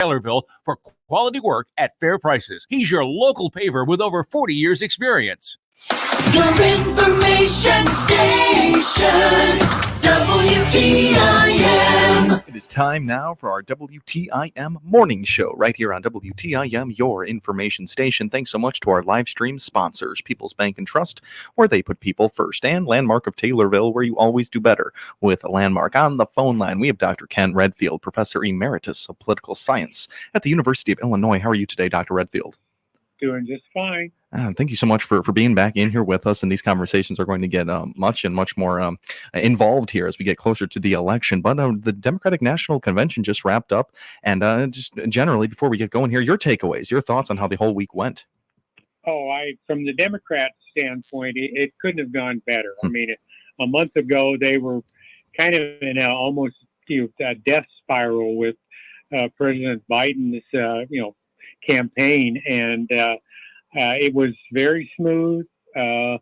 Taylorville for quality work at fair prices. He's your local paver with over 40 years experience. Your information station, WTIM. It is time now for our WTIM morning show right here on WTIM, your information station. Thanks so much to our live stream sponsors, People's Bank and Trust, where they put people first, and Landmark of Taylorville, where you always do better with Landmark. On the phone line, we have Dr. Ken Redfield, Professor Emeritus of Political Science at the University of Illinois. How are you today, Dr. Redfield? Doing just fine. Thank you so much for being back in here with us, and these conversations are going to get much more involved here as we get closer to the election. But the Democratic National Convention just wrapped up, and just generally, before we get going here, your takeaways, your thoughts on how the whole week went. From the Democrat standpoint, it couldn't have gone better. I mean, a month ago, they were kind of in a almost a death spiral with President Biden's campaign, and it was very smooth. I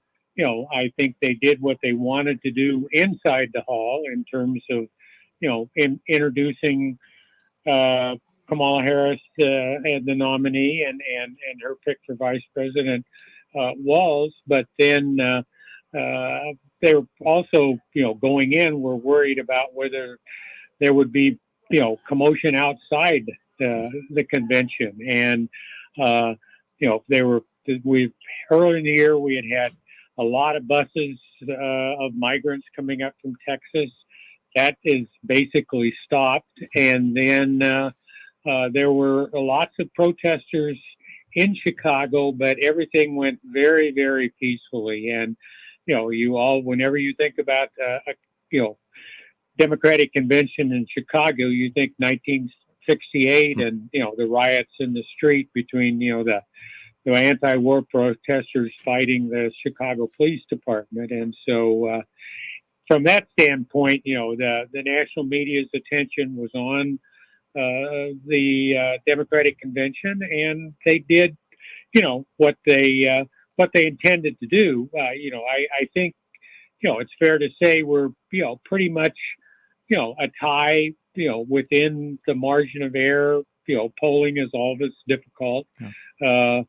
think they did what they wanted to do inside the hall in terms of, introducing Kamala Harris as the nominee and her pick for Vice President Walz. But then they were also, going in, were worried about whether there would be, commotion outside the convention. And early in the year, we had a lot of buses of migrants coming up from Texas. That is basically stopped. And then there were lots of protesters in Chicago, but everything went very, very peacefully. And, whenever you think about, Democratic convention in Chicago, you think 1968 and, the riots in the street between, the anti-war protesters fighting the Chicago Police Department. And so from that standpoint, the national media's attention was on the Democratic convention, and they did, what they intended to do. I think, it's fair to say we're, pretty much, a tie, within the margin of error. Polling is always difficult. Yeah.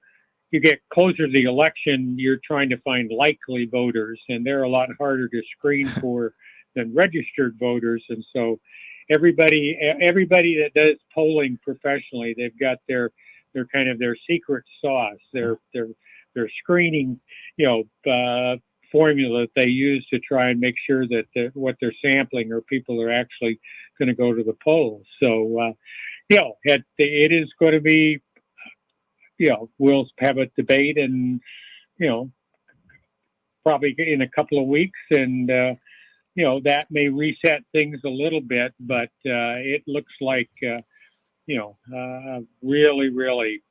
You get closer to the election, you're trying to find likely voters, and they're a lot harder to screen for than registered voters. And so everybody that does polling professionally, they've got their kind of their secret sauce, their screening, formula that they use to try and make sure that what they're sampling are people who are actually going to go to the polls. So, it is going to be, we'll have a debate and, probably in a couple of weeks, and, that may reset things a little bit, but it looks like, really, really,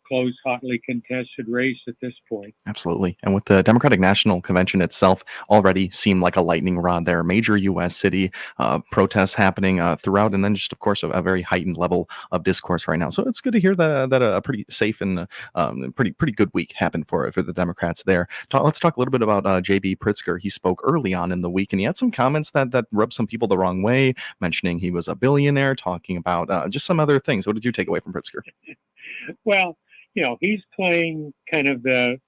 close, hotly contested race at this point. Absolutely. And with the Democratic National Convention itself already seemed like a lightning rod there. Major U.S. city protests happening throughout, and then just, of course, a very heightened level of discourse right now. So it's good to hear that a pretty safe and pretty good week happened for the Democrats there. Let's talk a little bit about J.B. Pritzker. He spoke early on in the week, and he had some comments that rubbed some people the wrong way, mentioning he was a billionaire, talking about just some other things. What did you take away from Pritzker? Well, he's playing kind of the,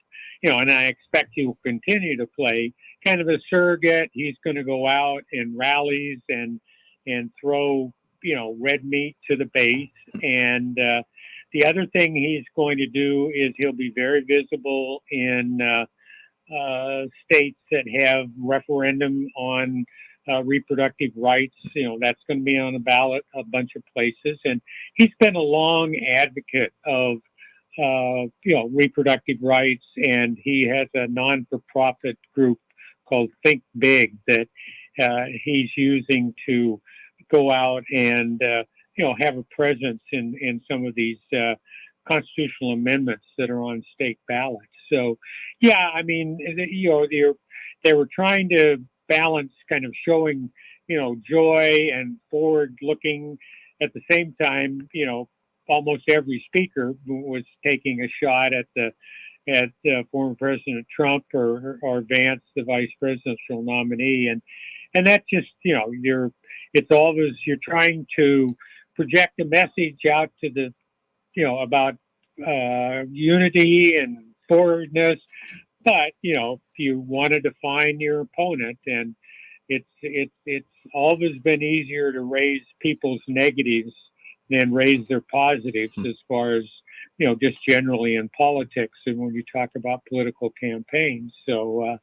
and I expect he will continue to play kind of a surrogate. He's going to go out in rallies and throw, red meat to the base. And the other thing he's going to do is he'll be very visible in states that have referendum on reproductive rights. That's going to be on the ballot a bunch of places. And he's been a long advocate of, reproductive rights. And he has a non-for-profit group called Think Big that he's using to go out and, have a presence in some of these constitutional amendments that are on state ballots. So, yeah, I mean, they were trying to balance kind of showing, joy and forward looking at the same time. Almost every speaker was taking a shot at former President Trump or Vance, the vice presidential nominee. And that just, it's always, you're trying to project a message out to the, about unity and forwardness, but you want to define your opponent, and it's always been easier to raise people's negatives than raise their positives as far as just generally in politics and when you talk about political campaigns. So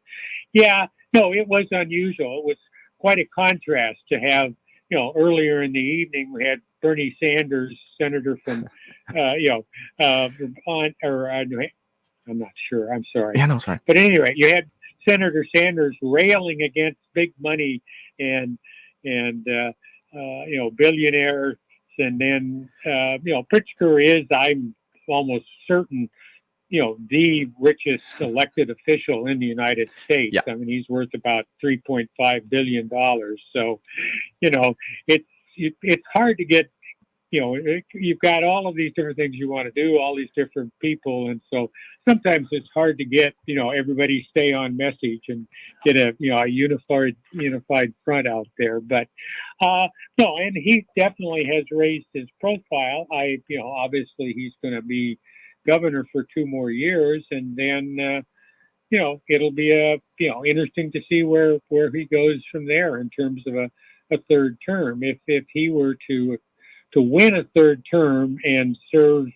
no, it was unusual. It was quite a contrast to have earlier in the evening we had Bernie Sanders, senator from Vermont, or I'm not sure. I'm sorry. Yeah, no, sorry. But anyway, you had Senator Sanders railing against big money and billionaires, and then Pritzker is, I'm almost certain, the richest elected official in the United States. Yeah. I mean, he's worth about $3.5 billion. So, it's hard to get, you've got all of these different things you want to do, all these different people. And so sometimes it's hard to get, everybody stay on message and get a unified front out there. But, no, and he definitely has raised his profile. Obviously he's going to be governor for 2 more years, and then, it'll be interesting to see where he goes from there in terms of a third term. If he were to win a third term and serve,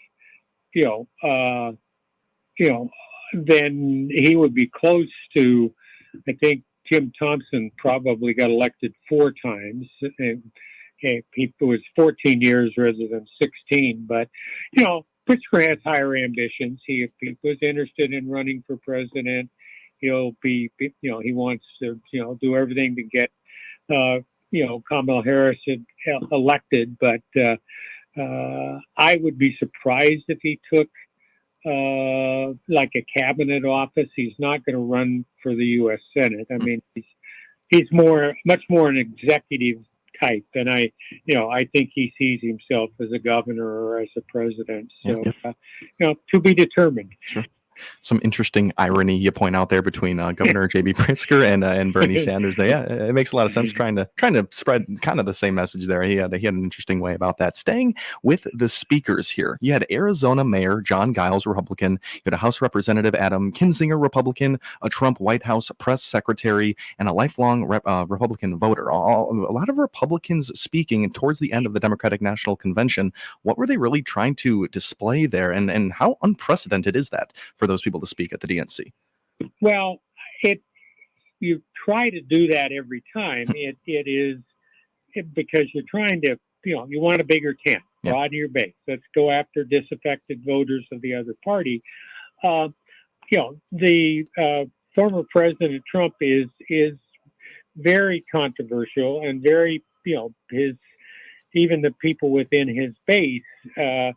then he would be close to, I think Jim Thompson probably got elected 4 times, and he was 14 years rather than 16. But, Pritzker has higher ambitions. If he was interested in running for president, he'll be, he wants to, do everything to get, Kamala Harris elected, but I would be surprised if he took like a cabinet office. He's not going to run for the U.S. Senate. I mean, he's much more an executive type, and I think he sees himself as a governor or as a president. So, to be determined. Sure. Some interesting irony you point out there between Governor J.B. Pritzker and Bernie Sanders. It makes a lot of sense trying to spread kind of the same message there. He had an interesting way about that. Staying with the speakers here, you had Arizona Mayor John Giles, Republican. You had a House Representative Adam Kinzinger, Republican, a Trump White House press secretary, and a lifelong Republican voter. A lot of Republicans speaking towards the end of the Democratic National Convention. What were they really trying to display there, and how unprecedented is that for those people to speak at the DNC? Well, you try to do that every time. It is because you're trying to, you want a bigger tent, broaden your base. Let's go after disaffected voters of the other party. The former President Trump is very controversial and very, even the people within his base, there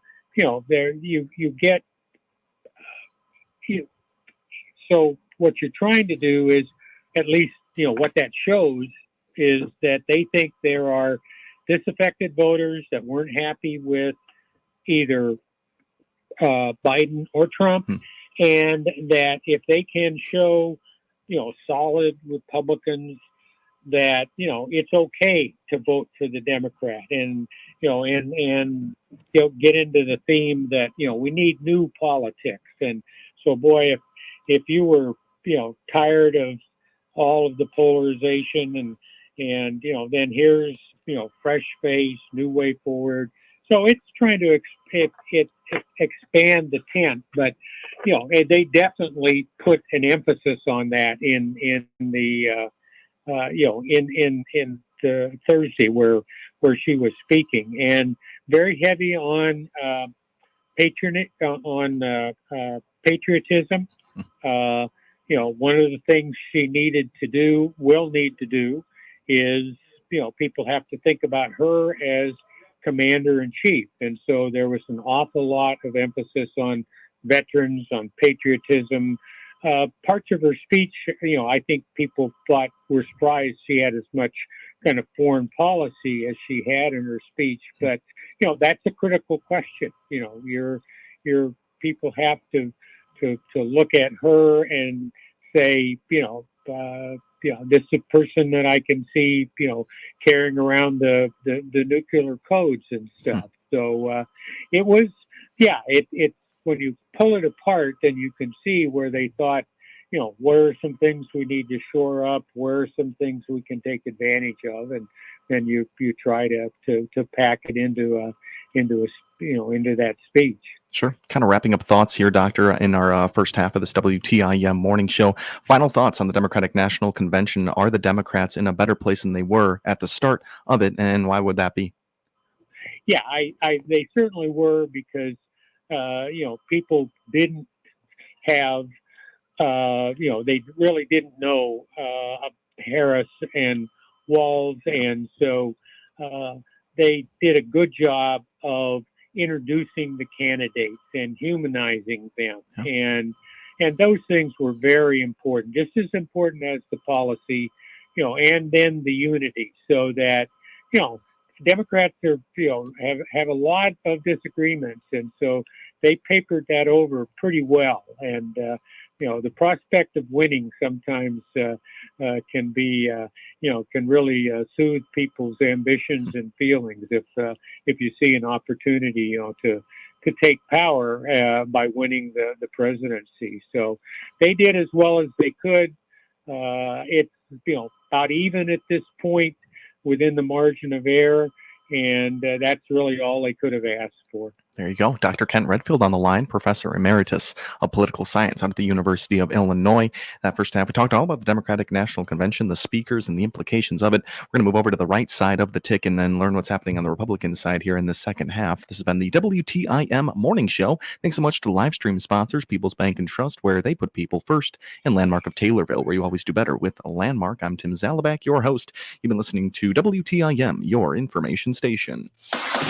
you get. So what you're trying to do is, at least, what that shows is that they think there are disaffected voters that weren't happy with either Biden or Trump, and that if they can show, solid Republicans that, it's okay to vote for the Democrat, and, and get into the theme that, we need new politics. And so, boy, if you were, tired of all of the polarization and then here's, fresh face, new way forward. So it's trying to expand the tent, but, they definitely put an emphasis on that in the, in the Thursday where she was speaking, and very heavy on, patriotism. One of the things she will need to do is, people have to think about her as commander in chief. And so there was an awful lot of emphasis on veterans, on patriotism. Parts of her speech, I think people were surprised she had as much kind of foreign policy as she had in her speech. But, that's a critical question. Your people have to look at her and say, this is a person that I can see, carrying around the nuclear codes and stuff. So it was, it's when you pull it apart, then you can see where they thought, where are some things we need to shore up, where are some things we can take advantage of, and then you try to pack it into that speech. Sure. Kind of wrapping up thoughts here, Doctor, in our first half of this WTIM morning show. Final thoughts on the Democratic National Convention. Are the Democrats in a better place than they were at the start of it, and why would that be? Yeah, they certainly were, because, people didn't have, they really didn't know Harris and Walz, and so they did a good job of introducing the candidates and humanizing them, and those things were very important, just as important as the policy, and then the unity, so that Democrats are have a lot of disagreements, and so they papered that over pretty well, and the prospect of winning sometimes can be can really soothe people's ambitions and feelings if you see an opportunity to take power by winning the presidency. So they did as well as they could. It's about even at this point, within the margin of error, and that's really all they could have asked for. There you go. Dr. Kent Redfield on the line, Professor Emeritus of Political Science out at the University of Illinois. That first half, we talked all about the Democratic National Convention, the speakers, and the implications of it. We're going to move over to the right side of the tick and then learn what's happening on the Republican side here in the second half. This has been the WTIM Morning Show. Thanks so much to live stream sponsors, People's Bank and Trust, where they put people first, and Landmark of Taylorville, where you always do better with a Landmark. I'm Tim Zalabak, your host. You've been listening to WTIM, your information station.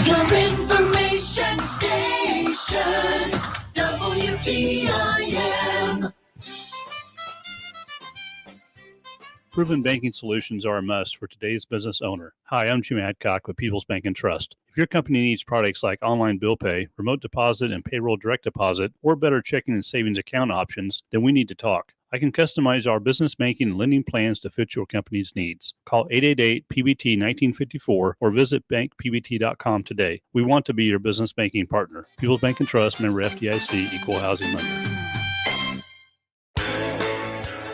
Your information station, WTIM. Proven banking solutions are a must for today's business owner. Hi, I'm Jim Adcock with People's Bank and Trust. If your company needs products like online bill pay, remote deposit and payroll direct deposit, or better checking and savings account options, then we need to talk. I can customize our business banking and lending plans to fit your company's needs. Call 888-PBT-1954 or visit bankpbt.com today. We want to be your business banking partner. People's Bank and Trust, member FDIC, equal housing lender.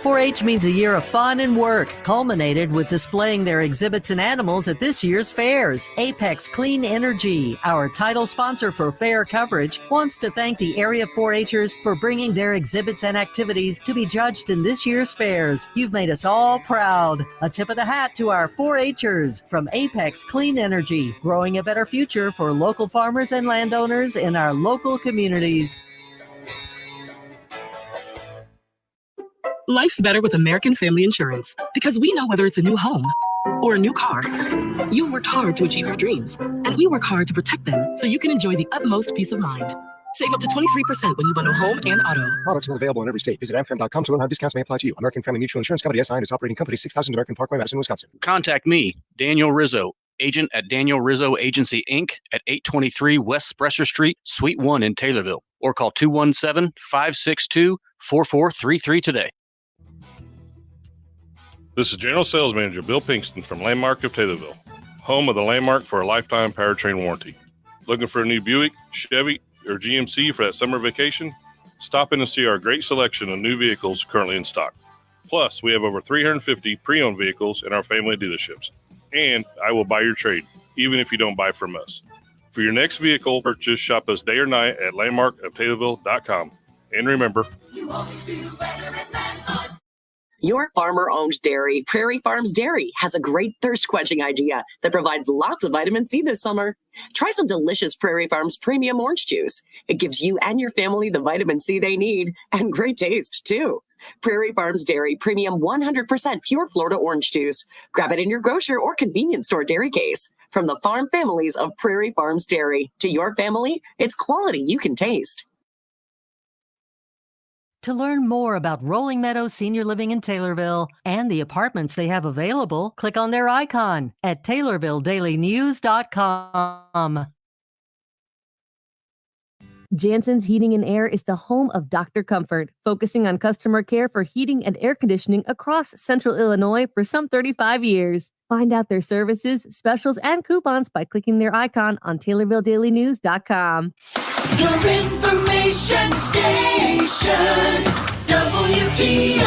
4-H means a year of fun and work, culminated with displaying their exhibits and animals at this year's fairs. Apex Clean Energy, our title sponsor for fair coverage, wants to thank the area 4-Hers for bringing their exhibits and activities to be judged in this year's fairs. You've made us all proud. A tip of the hat to our 4-Hers from Apex Clean Energy, growing a better future for local farmers and landowners in our local communities. Life's better with American Family Insurance because we know whether it's a new home or a new car. You worked hard to achieve your dreams, and we work hard to protect them so you can enjoy the utmost peace of mind. Save up to 23% when you bundle home and auto. Products not available in every state. Visit amfam.com to learn how discounts may apply to you. American Family Mutual Insurance Company SI and its operating company 6000 American Parkway, Madison, Wisconsin. Contact me, Daniel Rizzo, agent at Daniel Rizzo Agency, Inc. at 823 West Spresser Street, Suite 1 in Taylorville, or call 217-562-4433 today. This is General Sales Manager Bill Pinkston from Landmark of Taylorville, home of the Landmark for a lifetime powertrain warranty. Looking for a new Buick, Chevy, or GMC for that summer vacation? Stop in and see our great selection of new vehicles currently in stock. Plus, we have over 350 pre-owned vehicles in our family dealerships. And I will buy your trade, even if you don't buy from us. For your next vehicle purchase, shop us day or night at landmarkoftaylorville.com. And remember, You always do better at Landmark. Your farmer-owned dairy, Prairie Farms Dairy, has a great thirst-quenching idea that provides lots of vitamin C this summer. Try some delicious Prairie Farms Premium Orange Juice. It gives you and your family the vitamin C they need, and great taste, too. Prairie Farms Dairy Premium 100% pure Florida Orange Juice. Grab it in your grocer or convenience store dairy case. From the farm families of Prairie Farms Dairy. To your family, it's quality you can taste. To learn more about Rolling Meadows Senior Living in Taylorville and the apartments they have available, click on their icon at TaylorvilleDailyNews.com. Jansen's Heating and Air is the home of Dr. Comfort, focusing on customer care for heating and air conditioning across Central Illinois for some 35 years. Find out their services, specials, and coupons by clicking their icon on TaylorvilleDailyNews.com. Your information station, WTIM.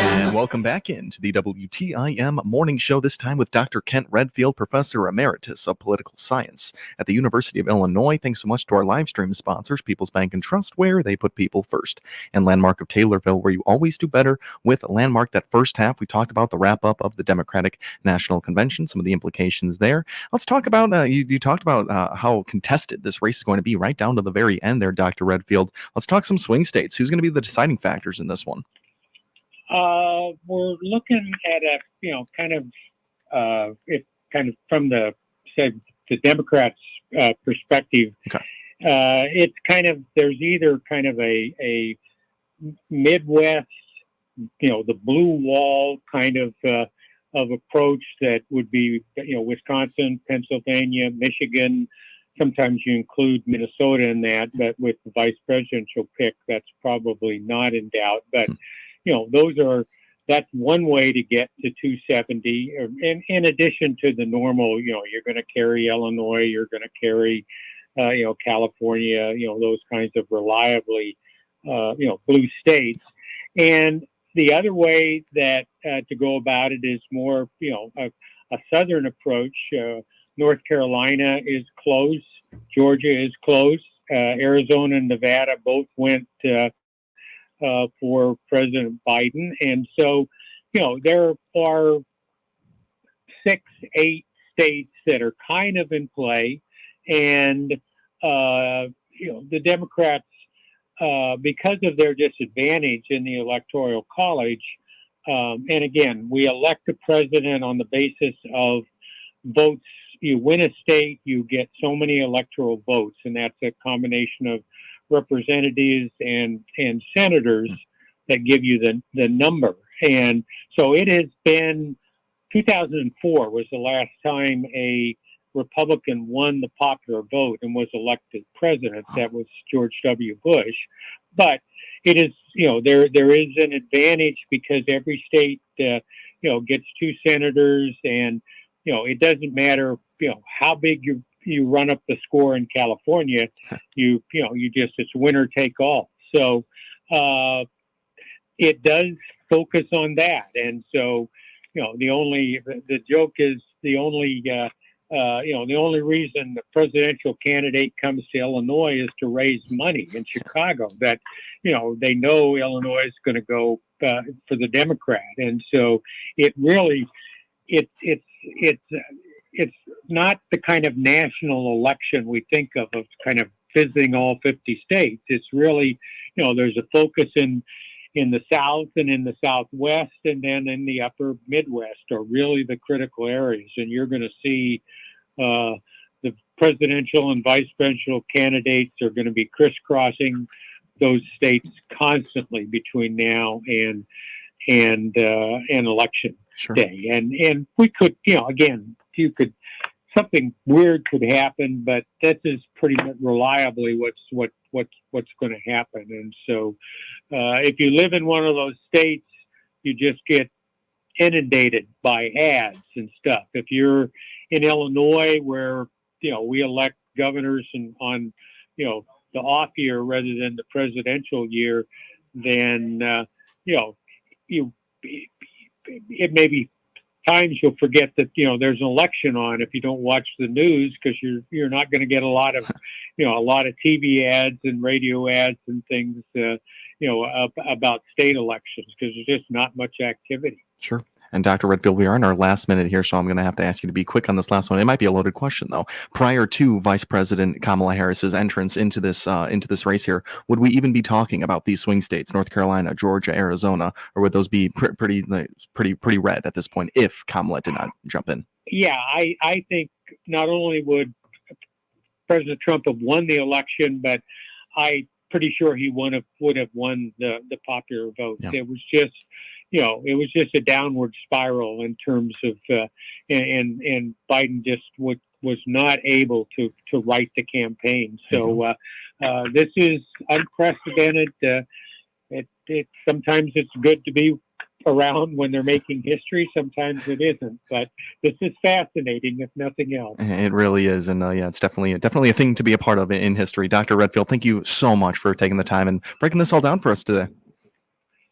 And welcome back into the WTIM Morning Show, this time with Dr. Kent Redfield, Professor Emeritus of Political Science at the University of Illinois. Thanks so much to our live stream sponsors, People's Bank and Trust, where they put people first, and Landmark of Taylorville, where you always do better with Landmark. That first half, we talked about the wrap-up of the Democratic National Convention, some of the implications there. Let's talk about, you talked about how contested this race is going to be right down to the very end there, Dr. Redfield. Let's talk some swing states. Who's going to be the deciding factors in this one? We're looking at it kind of from the Democrats' perspective. Okay. It's kind of, there's either kind of a Midwest, the blue wall kind of approach that would be, Wisconsin, Pennsylvania, Michigan. Sometimes you include Minnesota in that, but with the vice presidential pick, that's probably not in doubt. But that's one way to get to 270. In addition to the normal, you're going to carry Illinois, you're going to carry, California, those kinds of reliably, blue states. And the other way that to go about it is more, a southern approach. North Carolina is close. Georgia is close. Arizona and Nevada both went for President Biden. And so, there are 6-8 states that are kind of in play. And, the Democrats, because of their disadvantage in the Electoral College, and again, we elect a president on the basis of votes. You win a state, you get so many electoral votes, and that's a combination of representatives and senators that give you the number. And so it has been 2004 was the last time a Republican won the popular vote and was elected president. That was George W. Bush. But it is, there is an advantage because every state, gets 2 senators, and, it doesn't matter, how big you run up the score in California, it's winner take all. So, it does focus on that. And so, the joke is the only reason the presidential candidate comes to Illinois is to raise money in Chicago, that, they know Illinois is going to go for the Democrat. And so it really, it's not the kind of national election we think of kind of visiting all 50 states. It's really, there's a focus in the South and in the Southwest, and then in the upper Midwest are really the critical areas. And you're going to see the presidential and vice presidential candidates are going to be crisscrossing those states constantly between now and election day. And we could, something weird could happen, but this is pretty much reliably what's going to happen. And so, if you live in one of those states, you just get inundated by ads and stuff. If you're in Illinois, where we elect governors on the off year rather than the presidential year, then it may be times you'll forget that there's an election on if you don't watch the news, because you're not going to get a lot of TV ads and radio ads and things about state elections, because there's just not much activity. Sure. And Dr. Redfield, we are in our last minute here, so I'm going to have to ask you to be quick on this last one. It might be a loaded question, though. Prior to Vice President Kamala Harris's entrance into this race here, would we even be talking about these swing states, North Carolina, Georgia, Arizona, or would those be pretty red at this point if Kamala did not jump in? Yeah, I think not only would President Trump have won the election, but I'm pretty sure he would have won the popular vote. Yeah. It was just a downward spiral in terms of, and Biden just would was not able to write the campaign. So this is unprecedented. Sometimes it's good to be around when they're making history. Sometimes it isn't, but this is fascinating, if nothing else. It really is, and yeah, it's definitely a thing to be a part of in history. Dr. Redfield, thank you so much for taking the time and breaking this all down for us today.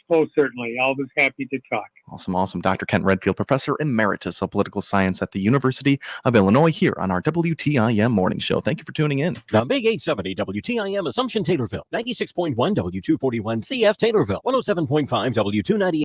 Oh, certainly. Always happy to talk. Awesome. Dr. Kent Redfield, Professor Emeritus of Political Science at the University of Illinois, here on our WTIM Morning Show. Thank you for tuning in. The Big 870 WTIM Assumption Taylorville, 96.1 W241 CF Taylorville, 107.5 W298.